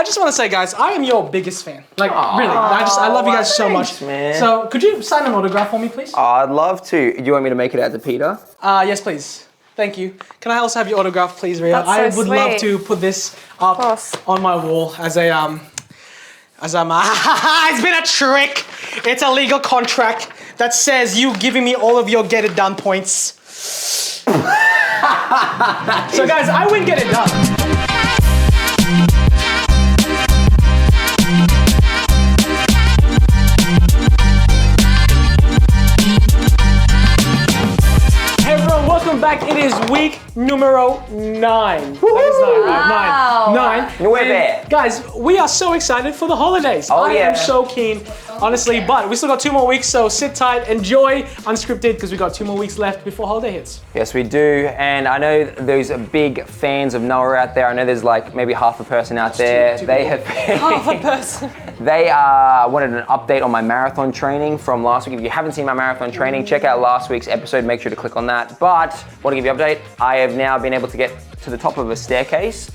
I just want to say, guys, I am your biggest fan. Like, really, I love you guys so much. Man. So, could you sign an autograph for me, please? I'd love to. Do you want me to make it out to Peter? Yes, please. Thank you. Can I also have your autograph, please, Ria? I would love to put this up on my wall as a it's been a trick. It's a legal contract that says you giving me all of your get it done points. So guys, I win get it done. Welcome back. It is week numero 9. That is 9, right? 9. We're there. Guys, we are so excited for the holidays. I am so keen, honestly, but we still got 2 more weeks, so sit tight, enjoy Unscripted, because we got 2 more weeks left before holiday hits. Yes, we do, and I know those big fans of Noah out there. I know there's like maybe half a person out there. They have half a person. They wanted an update on my marathon training from last week. If you haven't seen my marathon training, check out last week's episode. Make sure to click on that. But want to give you an update. I have now been able to get to the top of a staircase,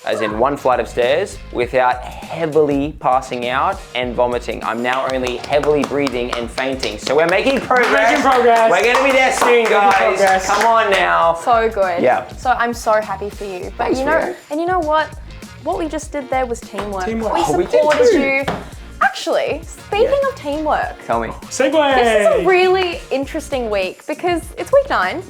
as in 1 flight of stairs, without heavily passing out and vomiting. I'm now only heavily breathing and fainting. So we're making progress. We're gonna be there soon, guys. Come on now. So good. Yeah. So I'm so happy for you. But Thanks, Ria. and you know what? What we just did there was teamwork. Teamwork. We supported you. Actually, speaking of teamwork. Tell me. Segue. This is a really interesting week because it's week 9.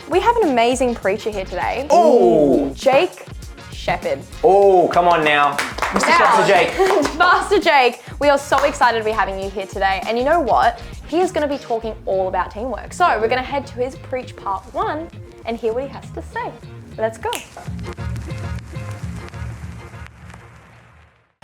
We have an amazing preacher here today. Oh. Jake Shepherd. Oh, come on now. Pastor Jake. Pastor Jake, we are so excited to be having you here today. And you know what? He is going to be talking all about teamwork. So we're going to head to his preach part 1 and hear what he has to say. Let's go.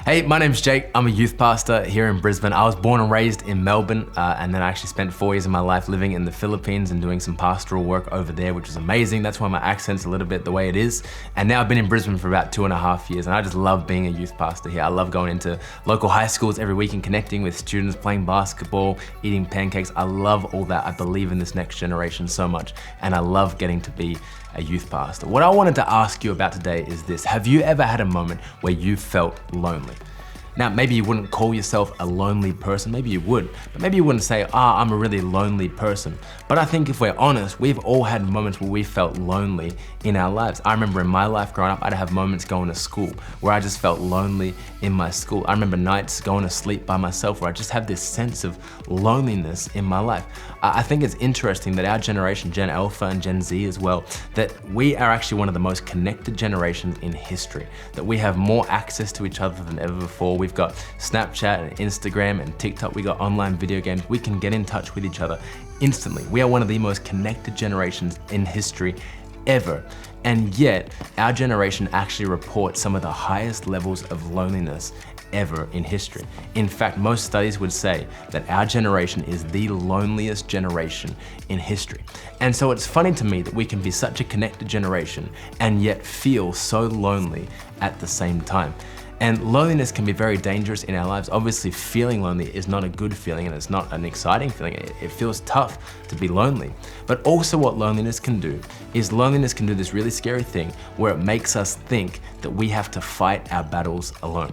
Hey, my name's Jake. I'm a youth pastor here in Brisbane. I was born and raised in Melbourne, and then I actually spent 4 years of my life living in the Philippines and doing some pastoral work over there, which was amazing. That's why my accent's a little bit the way it is. And now I've been in Brisbane for about 2.5 years, and I just love being a youth pastor here. I love going into local high schools every week and connecting with students, playing basketball, eating pancakes. I love all that. I believe in this next generation so much, and I love getting to be a youth pastor. What I wanted to ask you about today is this. Have you ever had a moment where you felt lonely? Now, maybe you wouldn't call yourself a lonely person, maybe you would, but maybe you wouldn't say, I'm a really lonely person. But I think if we're honest, we've all had moments where we felt lonely in our lives. I remember in my life growing up, I'd have moments going to school where I just felt lonely in my school. I remember nights going to sleep by myself where I just have this sense of loneliness in my life. I think it's interesting that our generation, Gen Alpha and Gen Z as well, that we are actually one of the most connected generations in history, that we have more access to each other than ever before. We've got Snapchat and Instagram and TikTok. We got online video games. We can get in touch with each other instantly. We are one of the most connected generations in history ever. And yet, our generation actually reports some of the highest levels of loneliness ever in history. In fact, most studies would say that our generation is the loneliest generation in history. And so it's funny to me that we can be such a connected generation and yet feel so lonely at the same time. And loneliness can be very dangerous in our lives. Obviously, feeling lonely is not a good feeling and it's not an exciting feeling. It feels tough to be lonely. But also what loneliness can do is loneliness can do this really scary thing where it makes us think that we have to fight our battles alone.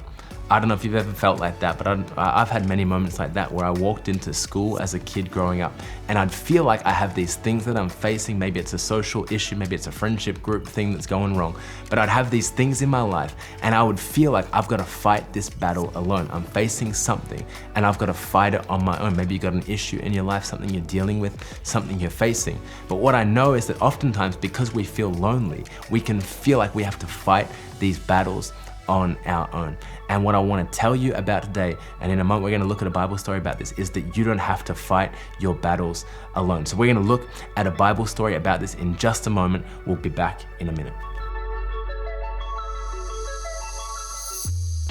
I don't know if you've ever felt like that, but I've had many moments like that where I walked into school as a kid growing up and I'd feel like I have these things that I'm facing. Maybe it's a social issue, maybe it's a friendship group thing that's going wrong, but I'd have these things in my life and I would feel like I've got to fight this battle alone. I'm facing something and I've got to fight it on my own. Maybe you've got an issue in your life, something you're dealing with, something you're facing. But what I know is that oftentimes because we feel lonely, we can feel like we have to fight these battles on our own. And what I want to tell you about today, and in a moment we're going to look at a Bible story about this, is that you don't have to fight your battles alone. So we're going to look at a Bible story about this in just a moment. We'll be back in a minute.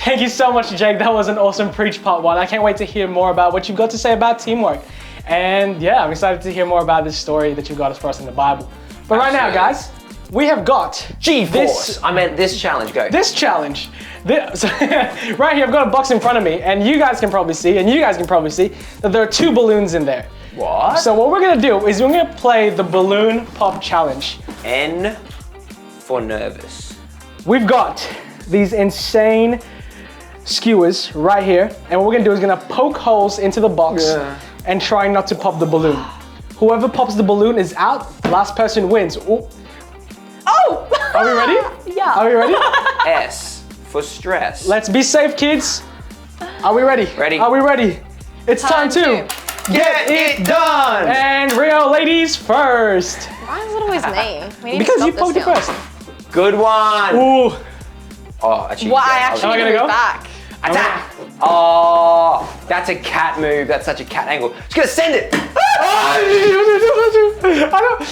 Thank you so much, Jake. That was an awesome preach part 1. I can't wait to hear more about what you've got to say about teamwork. And yeah, I'm excited to hear more about this story that you've got for us in the Bible. But right now, guys, we have got G-Force. I meant this challenge, go. This challenge. Right here, I've got a box in front of me, and you guys can probably see, and you guys can probably see, that there are 2 balloons in there. What? So what we're gonna do is we're gonna play the balloon pop challenge. N for nervous. We've got these insane skewers right here. And what we're gonna do is gonna poke holes into the box and try not to pop the balloon. Whoever pops the balloon is out. Last person wins. Ooh. Oh! Are we ready? Yeah. Are we ready? S for stress. Let's be safe, kids. Are we ready? Ready. Are we ready? It's time to get it done! And Rio, ladies first. Why is it always me? We need Because to you stop poked it this first. Good one! Ooh. Oh, actually. Well, I yeah, actually Am I need gonna to go? move back. Attack! Oh, that's a cat move. That's such a cat angle. Just gonna send it. I don't.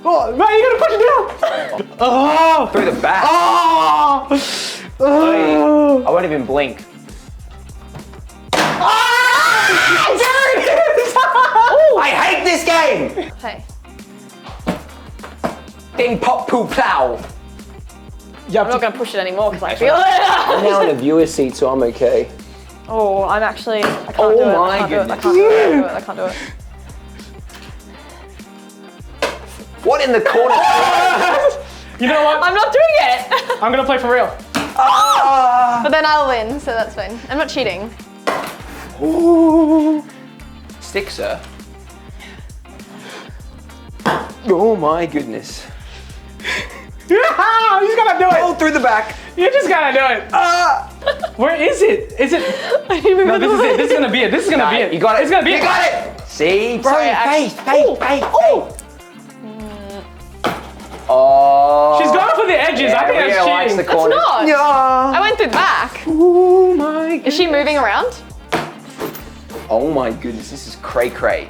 Oh, man, you gotta push it down. Oh. Through the back. Oh. I won't even blink. There it is. I hate this game! Hey. Ding pop poo plow. I'm not gonna push it anymore because I feel I'm it. now in the viewer's seat, so I'm okay. Oh, I'm actually, I can't Oh do it. my I can't do it. I goodness. can't do it. I can't do it. What in the corner? You know what? I'm not doing it. I'm gonna play for real. But then I'll win, so that's fine. I'm not cheating. Ooh. Stick, sir. Oh my goodness. You just gotta do Pull it. through the back. You just gotta do it. Where is it? Is it? No, this is it. This is gonna be it. This is gonna be it. You got it. It's gonna be you it. got it. See, bro, Sorry, faith. Oh. She's going for the edges. I think Rio that's likes cheating. the It's corner. not. Yeah. I went through the back. Oh my. Is she moving around? Oh my goodness, this is cray cray.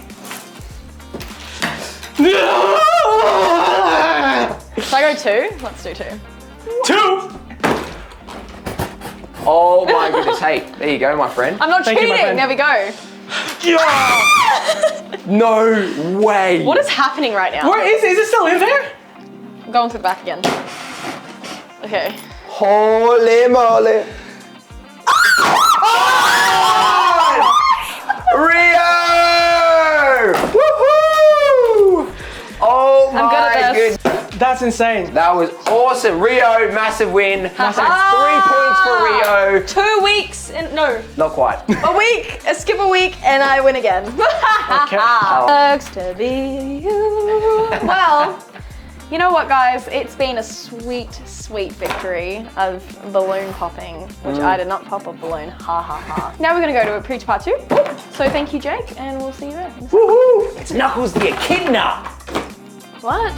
Should I go 2? Let's do 2. 2. Oh my goodness. Hey, there you go, my friend. I'm not Thank you, my cheating. friend. There we go. No way. What is happening right now? Where is it? Is it still in there? I'm going through the back again. Okay. Holy moly. Rio! Woohoo! Oh I'm good my at this. goodness. That's insane. That was awesome. Rio, massive win. That's 3 points for Rio. 2 weeks, no, Not quite. a week, skip a week, and I win again. Okay. Looks to be you. Well, you know what, guys? It's been a sweet, sweet victory of balloon popping, which I did not pop a balloon. Ha ha ha. Now we're gonna go to a preach part 2. So thank you, Jake, and we'll see you there. Woohoo! It's Knuckles the Echidna. What?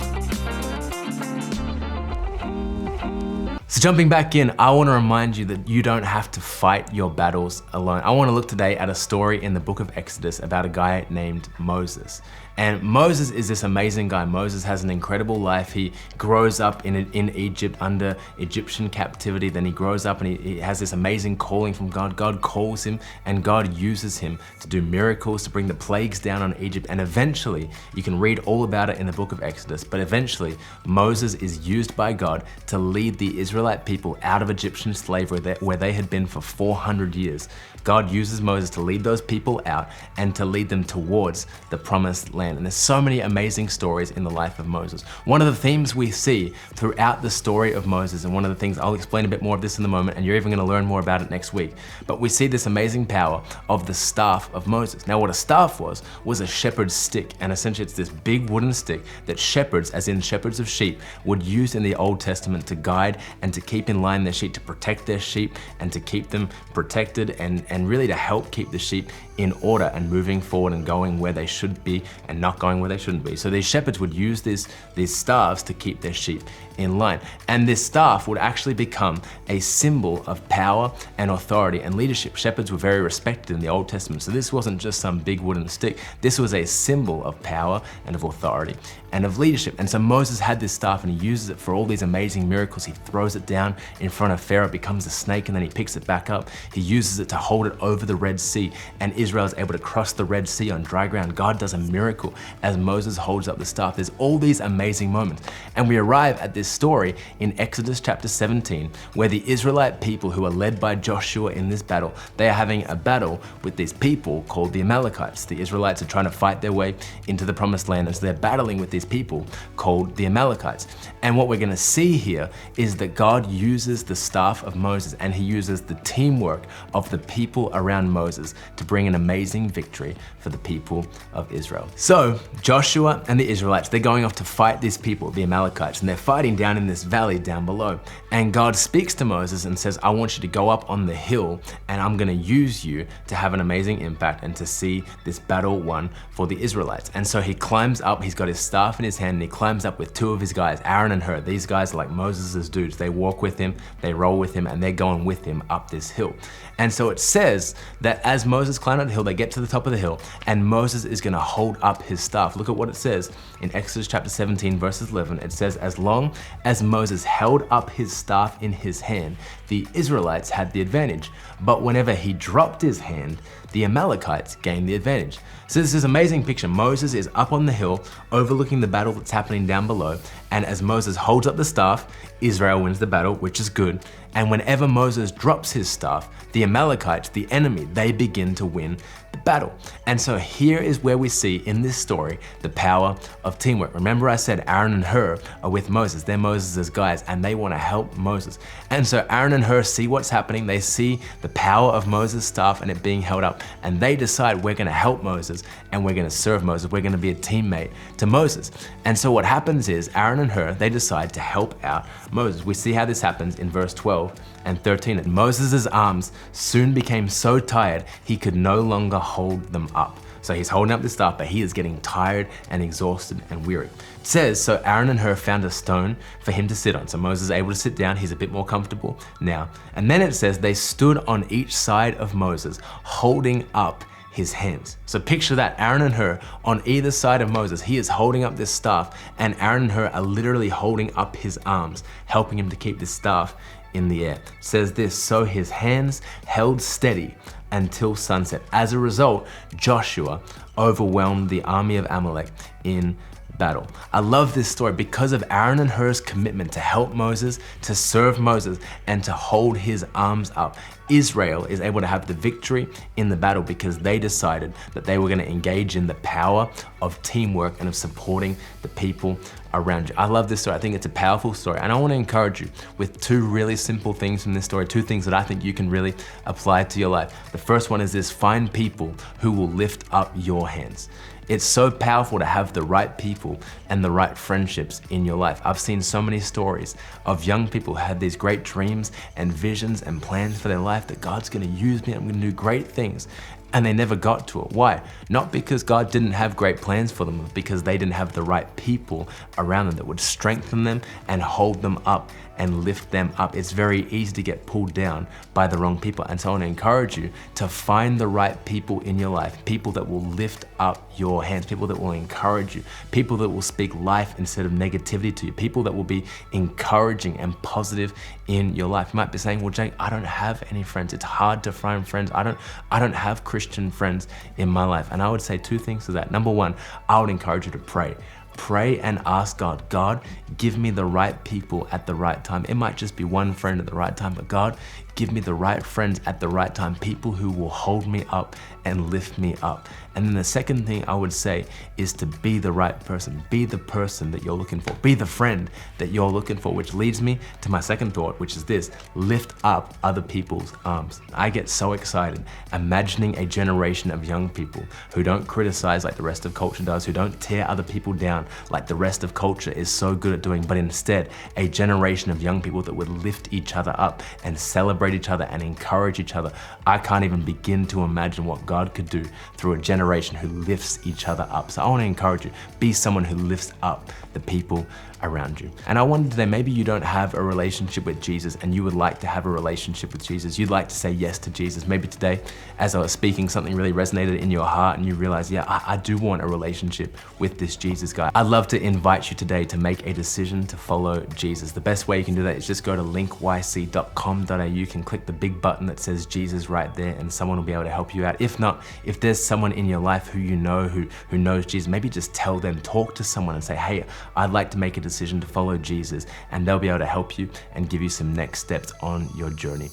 So jumping back in, I want to remind you that you don't have to fight your battles alone. I want to look today at a story in the book of Exodus about a guy named Moses. And Moses is this amazing guy. Moses has an incredible life. He grows up in Egypt under Egyptian captivity. Then he grows up and he has this amazing calling from God. God calls him and God uses him to do miracles, to bring the plagues down on Egypt. And eventually, you can read all about it in the book of Exodus, but eventually Moses is used by God to lead the Israelite people out of Egyptian slavery where they had been for 400 years. God uses Moses to lead those people out and to lead them towards the promised land. And there's so many amazing stories in the life of Moses. One of the themes we see throughout the story of Moses, and one of the things, I'll explain a bit more of this in a moment, and you're even gonna learn more about it next week, but we see this amazing power of the staff of Moses. Now what a staff was a shepherd's stick, and essentially it's this big wooden stick that shepherds, as in shepherds of sheep, would use in the Old Testament to guide and to keep in line their sheep, to protect their sheep and to keep them protected and really to help keep the sheep in order and moving forward and going where they should be and not going where they shouldn't be. So these shepherds would use these staffs to keep their sheep in line. And this staff would actually become a symbol of power and authority and leadership. Shepherds were very respected in the Old Testament. So this wasn't just some big wooden stick. This was a symbol of power and of authority and of leadership. And so Moses had this staff and he uses it for all these amazing miracles. He throws it down in front of Pharaoh, it becomes a snake, and then he picks it back up. He uses it to hold it over the Red Sea, and Israel is able to cross the Red Sea on dry ground. God does a miracle miracle as Moses holds up the staff. There's all these amazing moments. And we arrive at this story in Exodus chapter 17, where the Israelite people who are led by Joshua in this battle, they are having a battle with these people called the Amalekites. The Israelites are trying to fight their way into the promised land, as they're battling with these people called the Amalekites. And what we're gonna see here is that God uses the staff of Moses, and he uses the teamwork of the people around Moses to bring an amazing victory for the people of Israel. So Joshua and the Israelites, they're going off to fight these people, the Amalekites, and they're fighting down in this valley down below. And God speaks to Moses and says, I want you to go up on the hill, and I'm gonna use you to have an amazing impact and to see this battle won for the Israelites. And so he climbs up, he's got his staff in his hand, and he climbs up with two of his guys, Aaron and Hur. These guys are like Moses' dudes. They walk with him, they roll with him, and they're going with him up this hill. And so it says that as Moses climbed up the hill, they get to the top of the hill, and Moses is gonna hold up his staff. Look at what it says in Exodus chapter 17, verses 11. It says, as long as Moses held up his staff in his hand, the Israelites had the advantage. But whenever he dropped his hand, the Amalekites gained the advantage. So this is an amazing picture. Moses is up on the hill overlooking the battle that's happening down below. And as Moses holds up the staff, Israel wins the battle, which is good. And whenever Moses drops his staff, the Amalekites, the enemy, they begin to win the battle. And so here is where we see in this story the power of teamwork. Remember I said Aaron and Hur are with Moses. They're Moses' guys, and they want to help Moses. And so Aaron and Hur see what's happening. They see the power of Moses' staff and it being held up. And they decide, we're going to help Moses and we're going to serve Moses. We're going to be a teammate to Moses. And so what happens is Aaron and Hur, they decide to help out Moses. We see how this happens in verse 12 and 13. And Moses' arms soon became so tired he could no longer hold them up. So he's holding up the staff, but he is getting tired and exhausted and weary. It says, so Aaron and Hur found a stone for him to sit on. So Moses is able to sit down. He's a bit more comfortable now. And then it says they stood on each side of Moses, holding up his hands. So picture that, Aaron and Hur on either side of Moses. He is holding up this staff, and Aaron and Hur are literally holding up his arms, helping him to keep this staff in the air. It says this, so his hands held steady until sunset. As a result, Joshua overwhelmed the army of Amalek in battle. I love this story because of Aaron and Hur's commitment to help Moses, to serve Moses, and to hold his arms up. Israel is able to have the victory in the battle because they decided that they were going to engage in the power of teamwork and of supporting the people around you. I love this story. I think it's a powerful story, and I want to encourage you with two really simple things from this story, two things that I think you can really apply to your life. The first one is this: find people who will lift up your hands. It's so powerful to have the right people and the right friendships in your life. I've seen so many stories of young people who had these great dreams and visions and plans for their life, that God's gonna use me, I'm gonna do great things. And they never got to it. Why? Not because God didn't have great plans for them, but because they didn't have the right people around them that would strengthen them and hold them up and lift them up. It's very easy to get pulled down by the wrong people. And so I want to encourage you to find the right people in your life, people that will lift up your hands, people that will encourage you, people that will speak life instead of negativity to you, people that will be encouraging and positive in your life. You might be saying, well, Jake, I don't have any friends. It's hard to find friends. I don't have Christian friends in my life. And I would say two things to that. Number one, I would encourage you to pray. Pray and ask God, God, give me the right people at the right time. It might just be one friend at the right time, but God, give me the right friends at the right time, people who will hold me up and lift me up. And then the second thing I would say is to be the right person. Be the person that you're looking for. Be the friend that you're looking for, which leads me to my second thought, which is this: lift up other people's arms. I get so excited imagining a generation of young people who don't criticize like the rest of culture does, who don't tear other people down like the rest of culture is so good at doing, but instead a generation of young people that would lift each other up and celebrate each other and encourage each other. I can't even begin to imagine what God could do through a generation who lifts each other up. So I want to encourage you, be someone who lifts up the people around you. And I wonder today, maybe you don't have a relationship with Jesus and you would like to have a relationship with Jesus. You'd like to say yes to Jesus. Maybe today, as I was speaking, something really resonated in your heart and you realize, yeah, I do want a relationship with this Jesus guy. I'd love to invite you today to make a decision to follow Jesus. The best way you can do that is just go to linkyc.com.au. You can click the big button that says Jesus right there and someone will be able to help you out. If not, if there's someone in your life who you know who knows Jesus, maybe just tell them, talk to someone and say, hey, I'd like to make a decision to follow Jesus, and they'll be able to help you and give you some next steps on your journey.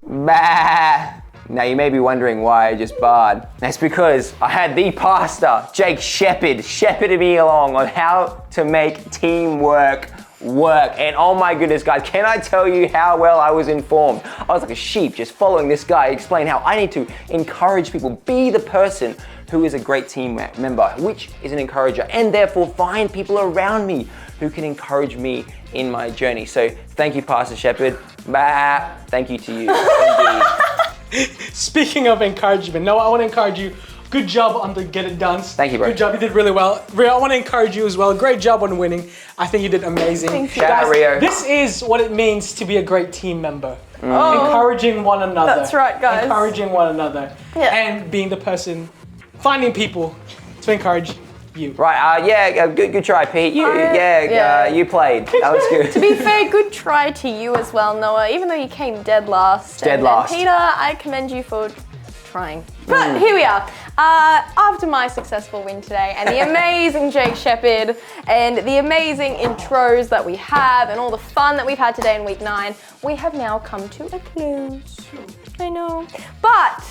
Bah. Now you may be wondering why I just barred. That's because I had the pastor, Jake shepherded me along on how to make teamwork work. And oh my goodness, guys, can I tell you how well I was informed? I was like a sheep just following this guy explain how I need to encourage people, be the person who is a great team member, which is an encourager, and therefore find people around me who can encourage me in my journey. So thank you, Pastor Shepherd. Bah. Thank you to you. Indeed. Speaking of encouragement, Noah, I want to encourage you. Good job on the Get It Done. Thank you, bro. Good job, you did really well. Rio, I want to encourage you as well. Great job on winning. I think you did amazing. Thank you. Shout out, Rio. This is what it means to be a great team member. Encouraging one another. That's right, guys. Encouraging one another. Yeah. And being the person, finding people to encourage you. Right, good try, Pete. You played. That was good. To be fair, good try to you as well, Noah, even though you came dead last. Dead last. And Peter, I commend you for trying. But here we are. After my successful win today and the amazing Jake Shepherd and the amazing intros that we have and all the fun that we've had today in week 9, we have now come to a close. I know. But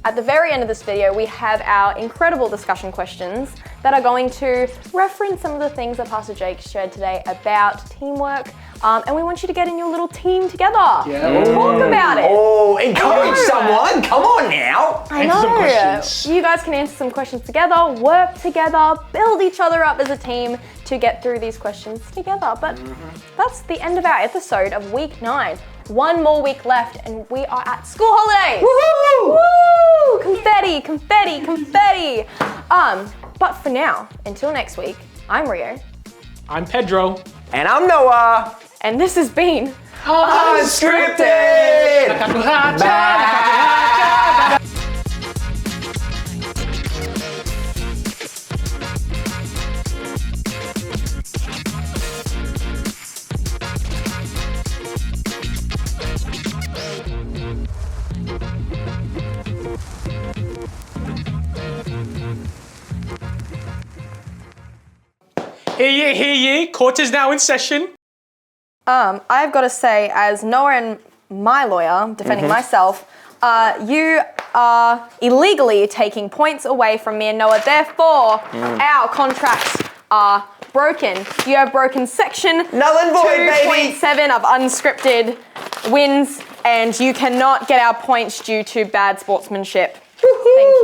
at the very end of this video, we have our incredible discussion questions that are going to reference some of the things that Pastor Jake shared today about teamwork. And we want you to get in your little team together. Yeah. Talk about it. Oh, encourage someone. Come on now. I Answer some know. questions. You guys can answer some questions together, work together, build each other up as a team to get through these questions together. But that's the end of our episode of week 9. One more week left and we are at school holidays. Woohoo! Woo! Confetti, confetti, confetti. But for now, until next week, I'm Rio. I'm Pedro. And I'm Noah. And this has been Unscripted. Bye. Hear ye, court is now in session. I've got to say, as Noah and my lawyer, defending myself, you are illegally taking points away from me and Noah. Therefore, our contracts are broken. You have broken section Null and void, baby. 2.7 of Unscripted wins, and you cannot get our points due to bad sportsmanship. Thank you.